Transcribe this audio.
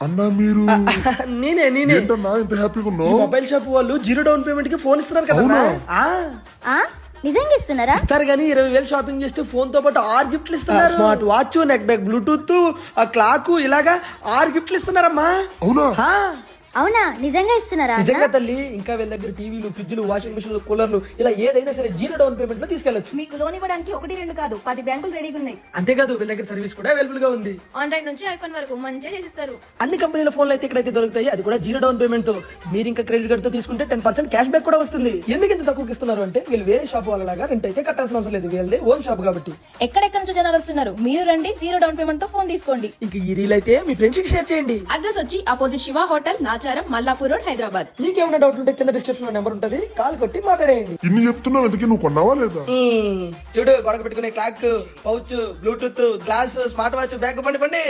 అన్నా మీరు నేనే ఏంటన్నా ఇంత హ్యాపీగా ఉన్నావు? మొబైల్ షాప్ వాళ్ళు 0 డౌన్ పేమెంట్ కి ఫోన్ ఇస్తున్నారు కదా. ఆ నిజంగా ఇస్తున్నారా? ఇస్తారు కానీ 20,000 షాపింగ్ చేస్తే ఫోన్ తో పాటు 6 గిఫ్ట్లు ఇస్తున్నారు. Smart watch, neck bag, Bluetooth, ఆ క్లాక్, ఇలాగా 6 గిఫ్ట్లు ఇస్తున్నారమ్మా. అవునా? అవునా నిజంగా ఇస్తున్నారా? నిజంగా తల్లి. ఇంకా వీళ్ళ దగ్గర టీవీలు, ఫ్రిడ్జ్లు, వాషింగ్ మిషన్లు, కూలర్లు ఇలా ఏదైనా సరే 0 డౌన్ పేమెంట్ లో తీసుకెళ్లొచ్చు. మీకు లోన్ ఇవ్వడానికి 1-2 కాదు 10 బ్యాంకులు రెడీగా ఉన్నాయి. అంతేకాదు వీళ్ళ దగ్గర సర్వీస్ కూడా అవైలబుల్ గా ఉంది. ఆండ్రాయిడ్ నుంచి ఐఫోన్ వరకు మంచిగా చేసిస్తారు. అన్ని కంపెనీల ఫోన్లు అయితే ఇక్కడైతే దొరుకుతాయి, అది కూడా 0 డౌన్ పేమెంట్ తో. మీరు ఇంకా క్రెడిట్ కార్డ్ తో తీసుకుంటే 10% క్యాష్ బ్యాక్ కూడా వస్తుంది. ఎందుకు ఇంత తక్కువకి ఇస్తున్నారు అంటే వీళ్ళు వేరే షాప్ వాళ్ళలాగా రెంట్ అయితే కట్టాల్సిన అవసరం లేదు, వీళ్ళదే ఓన్ షాప్ కాబట్టి. ఎక్కడెక్కడ నుంచి జనాలు వస్తున్నారు, మీరు రండి 0 డౌన్ పేమెంట్ తో ఫోన్ తీసుకోండి. ఇంకా ఈ రీల్ అయితే మీ ఫ్రెండ్స్ కి షేర్ చేయండి. అడ్రస్ వచ్చి opposite Shiva hotel, Nacharam, Mallapur road, Hyderabad. మీకేమైనా డౌట్ ఉంటే కింద డిస్క్రిప్షన్ లో నెంబర్ ఉంటది, కాల్ కొట్టి మాట్లాడేయండి. ఇన్ని చెప్తున్నావు ఎందుకు, నువ్వు కొన్నావా లేదా? చూడు గొడవ పెట్టుకునే clock, pouch, Bluetooth, glass, smart watch, bag పండి